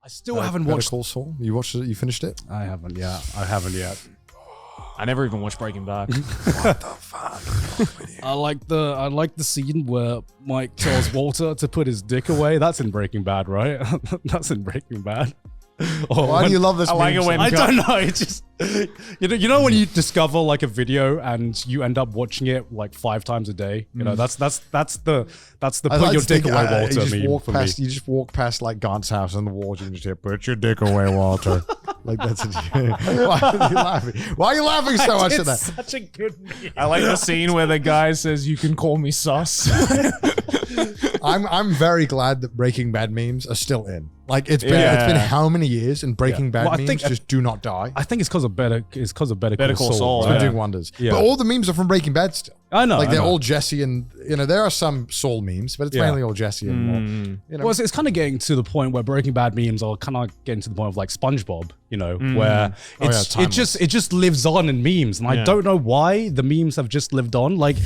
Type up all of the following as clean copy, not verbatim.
I still haven't watched Better Call Saul. You watched it? You finished it? I haven't yet. I never even watched Breaking Bad. What the fuck? I like the scene where Mike tells Walter to put his dick away. That's in Breaking Bad, right? That's in Breaking Bad. Why do you love this? I like it when I don't know. It's just you know when you discover like a video and you end up watching it like 5 times a day. You know that's the put your dick away, Walter meme for me. You just walk past like Gaunt's house on the wall and you just hear, "Put your dick away, Walter." Like that's it. Why are you laughing? Why are you laughing so much at that? Such a good meme. I like the scene where the guy says, "You can call me sus." I'm very glad that Breaking Bad memes are still in. Like it's been how many years, and Breaking Bad memes just do not die. I think it's because of Better Call Saul. It's been doing wonders. Yeah. But all the memes are from Breaking Bad still. I know. Like they're all Jesse, and there are some Saul memes, but it's mainly all Jesse and more. Well, it's kind of getting to the point where Breaking Bad memes are kind of getting to the point of like SpongeBob, where it just lives on in memes, and I don't know why the memes have just lived on. Like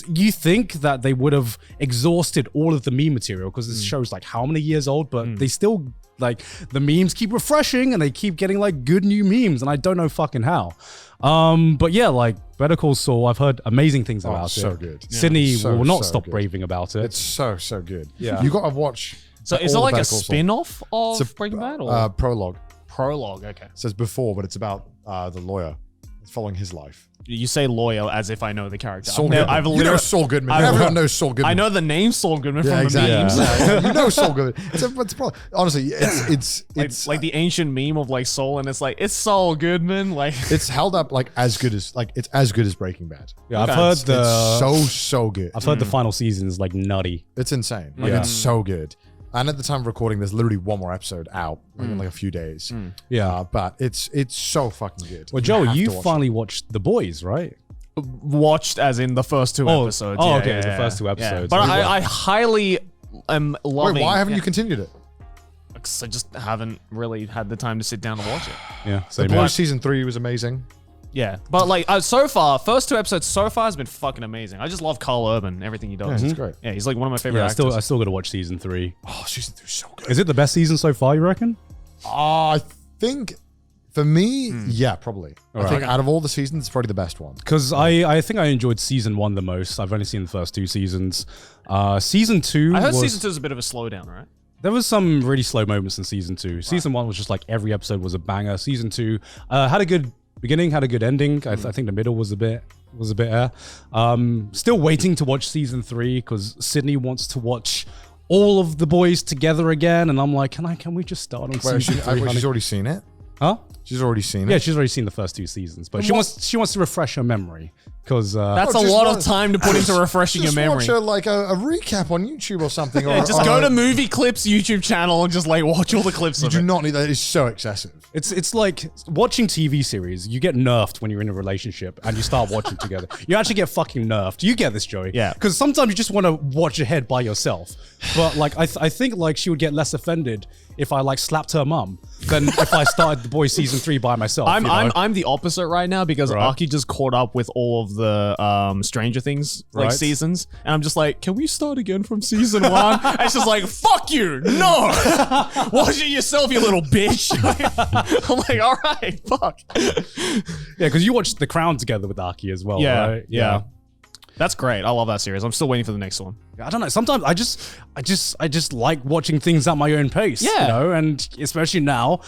you think that they would have exhausted all of the meme material because this show's like how many years old, but they still like the memes keep refreshing and they keep getting like good new memes, and I don't know fucking how. But yeah, like Better Call Saul, I've heard amazing things about it. So good. Sydney will not so stop good. raving about it. It's so good. Yeah. You got to watch. So is it all like Better a Call Saul. spin-off of Breaking Bad? Or Prologue. prologue? Okay. It says before, but it's about the lawyer. It's following his life. You say lawyer as if I know the character. Saul Goodman. You know Saul Goodman. Everyone knows Saul Goodman. I know the name Saul Goodman from the memes. Yeah. You know Saul Goodman. It's probably, honestly, it's like the ancient meme of like Saul, and it's like it's Saul Goodman. Like it's held up like as good as Breaking Bad. Yeah, I've heard it's so good. I've heard the final season is like nutty. It's insane. Like it's so good. And at the time of recording, there's literally one more episode out in like a few days. Yeah, but it's so fucking good. Well, Joey, you finally watched The Boys, right? Watched as in the first 2 episodes. Oh, okay, the first 2 episodes. But I highly am loving. Wait, why haven't you continued it? Because I just haven't really had the time to sit down and watch it. Yeah, The Boys season 3 was amazing. Yeah, but like so far, first 2 episodes so far has been fucking amazing. I just love Carl Urban, everything he does. Yeah, he's great. Yeah, he's like one of my favorite I actors. still got to watch season 3. Oh, season 3 is so good. Is it the best season so far, you reckon? I think for me, yeah, probably. I think out of all the seasons, it's probably the best one. Because I think I enjoyed season 1 the most. I've only seen the first 2 seasons. Season 2 I heard season 2 is a bit of a slowdown, right? There was some really slow moments in season 2. Season 1 was just like every episode was a banger. Season 2 had a good beginning, had a good ending. I think the middle was a bit still waiting to watch season 3 because Sydney wants to watch all of the boys together again, and I'm like, can we just start on season 3? She's already seen it. Huh? She's already seen it. Yeah, she's already seen the first 2 seasons, but she wants to refresh her memory because that's a lot of time to put into refreshing your memory. Just watch a recap on YouTube or something. Yeah, just go to Movie Clips YouTube channel and just like watch all the clips. You do not need that. It's so excessive. It's like watching TV series. You get nerfed when you're in a relationship and you start watching together. You actually get fucking nerfed. You get this, Joey? Yeah. Because sometimes you just want to watch ahead by yourself. But like I think like she would get less offended if I like slapped her mum than if I started The Boys season 3 by myself. I'm the opposite right now because Aki just caught up with all of the Stranger Things like seasons, and I'm just like, can we start again from season 1? And it's just like, fuck you, no, watch it yourself, you little bitch. I'm like, all right, fuck. Yeah, because you watched The Crown together with Aki as well, right? Yeah. That's great. I love that series. I'm still waiting for the next one. I don't know. Sometimes I just like watching things at my own pace. Yeah. You know, and especially now,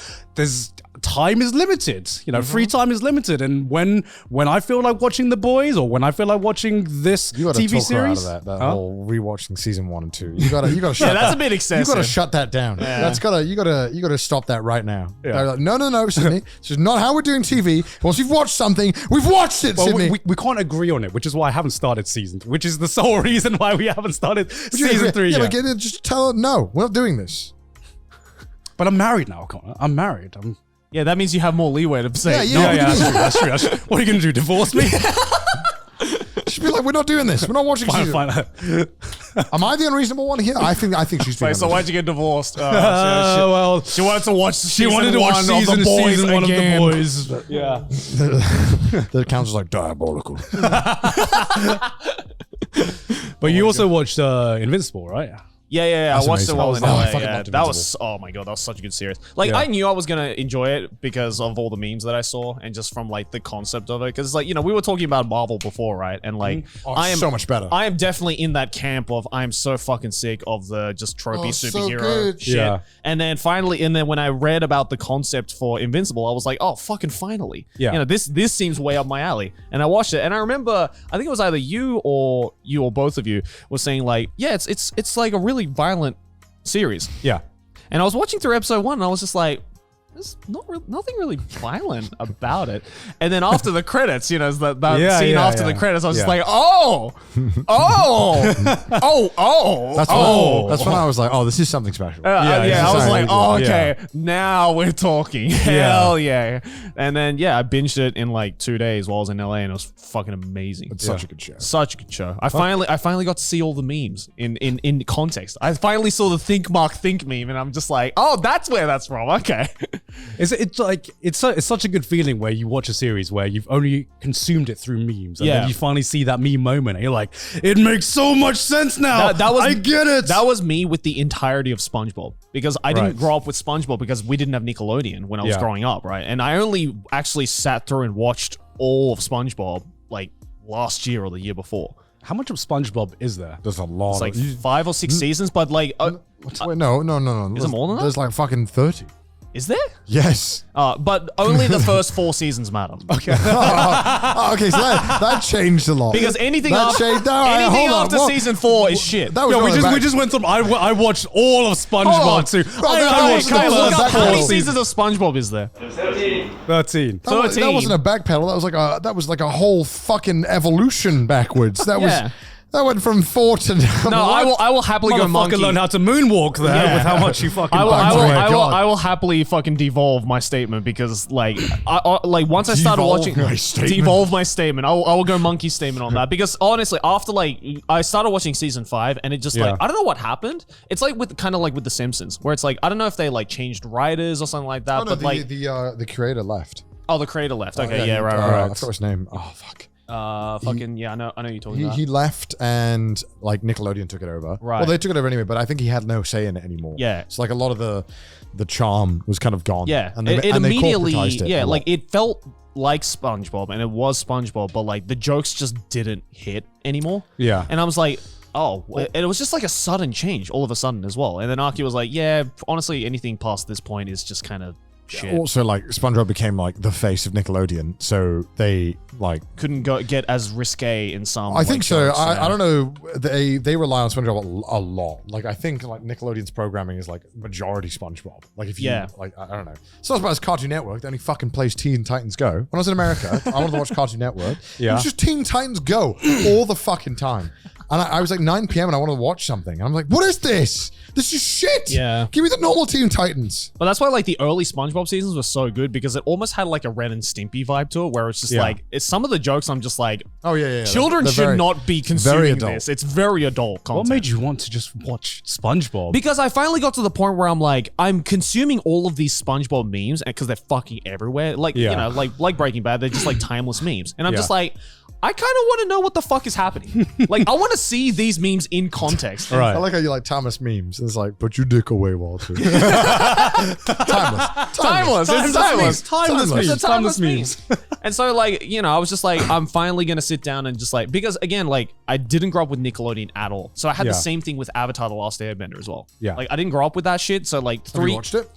time is limited. You know, free time is limited. And when I feel like watching The Boys or when I feel like watching this TV series, out of that whole rewatching season 1 and 2. You gotta shut yeah, that's a bit excessive. You gotta shut that down. Yeah. You gotta stop that right now. Yeah. Like, no, Sydney. This is not how we're doing TV. Once we've watched something, we've watched it, Sydney. We can't agree on it, which is why I haven't started season 3, which is the sole reason why we haven't started season 3 yet. Yeah, but just tell her, no, we're not doing this. But I'm married now, Connor. I'm married. Yeah, that means you have more leeway to say. Yeah, that's true. What are you going to do, divorce me? She'd be like, we're not doing this. We're not watching season. Fine. Am I the unreasable one here? I think she's Wait, so why'd you get divorced? Well, she wanted to watch season 1 of The Boys again. Yeah. The council's like, diabolical. But you also watched Invincible, right? Yeah. I watched amazing. it while in I LA. fucking Yeah. loved That was, oh my God, that was such a good series. Like, Yeah. I knew I was going to enjoy it because of all the memes that I saw and just from like the concept of it. Cause like, you know, we were talking about Marvel before, right? And like, I am so much better. I am definitely in that camp of I'm so fucking sick of the just tropey so superhero good. shit. Yeah. And then finally, when I read about the concept for Invincible, I was like, oh, fucking finally. Yeah. You know, this seems way up my alley. And I watched it, and I remember, I think it was either you or both of you was saying like, yeah, it's like a really violent series. Yeah. And I was watching through episode 1, and I was just like, there's nothing really violent about it. And then after the credits, you know, that scene after the credits, I was just like, oh. That's when I was like, oh, this is something special. I was like, oh, okay, now we're talking. Hell yeah. And then, I binged it in like 2 days while I was in LA, and it was fucking amazing. It's such a good show. Such a good show. I finally got to see all the memes in context. I finally saw the think meme, and I'm just like, oh, that's where that's from. Okay. It's such a good feeling where you watch a series where you've only consumed it through memes, and then you finally see that meme moment, and you're like, it makes so much sense now. I get it. That was me with the entirety of SpongeBob, because I didn't grow up with SpongeBob because we didn't have Nickelodeon when I was growing up, right? And I only actually sat through and watched all of SpongeBob like last year or the year before. How much of SpongeBob is there? There's a lot. It's like 5 or 6 seasons, but like, wait, no. Is it more than that? There's like fucking 30. is there? Yes. But only the first 4 seasons matter. Okay. Okay, so that changed a lot. Because anything That after, changed- no, anything hold on. after What- season 4 is shit. That was Yeah, going we back- just went through. I watched all of Hold on. SpongeBob too. Bro, that I wasn't watched a the Look back up, first how many pedal. seasons of SpongeBob is there? 13. That wasn't a backpedal. That was like a whole fucking evolution backwards. That went from 4 to now. No, I will happily go monkey. Motherfucker learned how to moonwalk there with how much you fucking. I my God. will happily fucking devolve my statement because like once I started Devolve watching my statement. devolve my statement, I will go monkey statement on that because honestly after like I started watching season 5 and it just like I don't know what happened. It's like with kind of like with The Simpsons where it's like I don't know if they like changed writers or something like that, Oh, no, but like the creator left. the creator left. Okay, right. I forgot his name. Oh fuck. I know you're talking about. He left and like Nickelodeon took it over. Right. Well, they took it over anyway, but I think he had no say in it anymore. Yeah. It's like a lot of the charm was kind of gone. Yeah, And it they immediately, corporatized it a lot. like it felt like SpongeBob, and it was SpongeBob, but like the jokes just didn't hit anymore. Yeah. And I was like, oh, and it was just like a sudden change all of a sudden as well. And then Aki was like, yeah, honestly, anything past this point is just kind of shit. Also, like SpongeBob became like the face of Nickelodeon, so they like Couldn't get as risque in some. I think like, so. jokes, I don't know. They rely on SpongeBob a lot. Like I think like Nickelodeon's programming is like majority SpongeBob. Like if you like I don't know. So as Cartoon Network, they only fucking plays Teen Titans Go. When I was in America, I wanted to watch Cartoon Network. It was just Teen Titans Go all the fucking time. And I was like 9 p.m. and I wanted to watch something. And I'm like, what is this? This is shit. Yeah. Give me the normal Teen Titans. But that's why like the early SpongeBob seasons were so good because it almost had like a Ren and Stimpy vibe to it, where it's just like some of the jokes I'm just like, oh yeah. Children They're should very- not be consuming this. It's very adult content. What made you want to just watch SpongeBob? Because I finally got to the point where I'm like, I'm consuming all of these SpongeBob memes because they're fucking everywhere. Like, you know, like Breaking Bad, they're just like timeless memes. And I'm just like, I kind of want to know what the fuck is happening. Like, I want to see these memes in context. I like how you like Thomas memes. It's like, put your dick away, Walter. Timeless. It's timeless. Timeless memes. And so, like, you know, I was just like, I'm finally going to sit down and just like, because again, like, I didn't grow up with Nickelodeon at all. So I had the same thing with Avatar The Last Airbender as well. Yeah. Like, I didn't grow up with that shit. So, like, Have you watched it?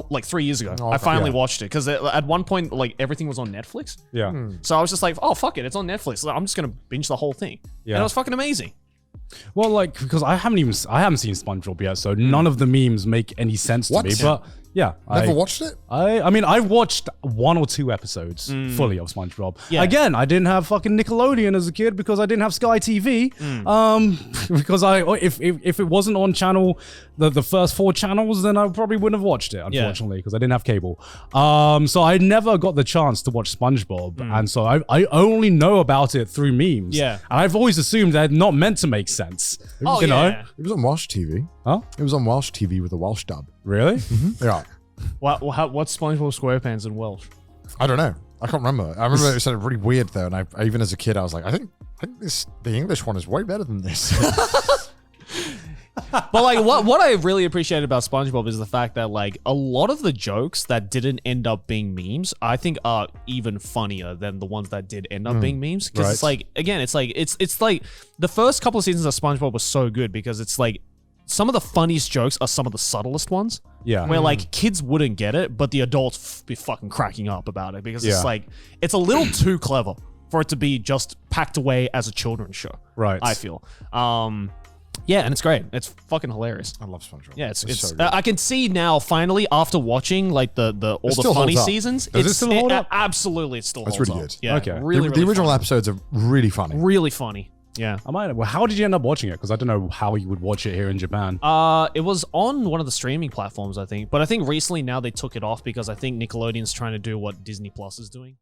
like 3 years ago, Oh, I finally yeah. watched it because at one point, like, everything was on Netflix. Yeah. So I was just like, oh, fuck it. It's on Netflix. So I'm just going to binge the whole thing. Yeah. And it was fucking amazing. Well, like because I haven't seen SpongeBob yet, so none of the memes make any sense to What? me. But yeah, Never watched it? I mean, I watched 1 or 2 episodes fully of SpongeBob. Yeah. Again, I didn't have fucking Nickelodeon as a kid because I didn't have Sky TV. Because if it wasn't on channel the first 4 channels, then I probably wouldn't have watched it. Unfortunately, because I didn't have cable. So I never got the chance to watch SpongeBob, and so I only know about it through memes. Yeah. and I've always assumed they're not meant to make sense. Oh, you know? yeah. It was on Welsh TV. Huh? It was on Welsh TV with a Welsh dub. Really? Yeah. What's SpongeBob SquarePants in Welsh? I don't know. I can't remember. I remember it sounded really weird though, and I even as a kid I was like, I think the English one is way better than this. But like what I really appreciated about SpongeBob is the fact that like a lot of the jokes that didn't end up being memes, I think are even funnier than the ones that did end up being memes. Because it's like, again, it's like the first couple of seasons of SpongeBob was so good because it's like some of the funniest jokes are some of the subtlest ones. Yeah. Where like kids wouldn't get it, but the adults be fucking cracking up about it because it's like, it's a little too clever for it to be just packed away as a children's show. Right. I feel. Yeah, and it's great. It's fucking hilarious. I love SpongeBob. Yeah, it's so good. I can see now finally after watching like all the funny seasons. Does it still hold up? Absolutely, it still holds really up. good. Yeah, Okay. really, the original funny. episodes are really funny. Really funny. Yeah. Well, how did you end up watching it? Because I don't know how you would watch it here in Japan. It was on one of the streaming platforms, I think. But I think recently now they took it off because I think Nickelodeon's trying to do what Disney Plus is doing.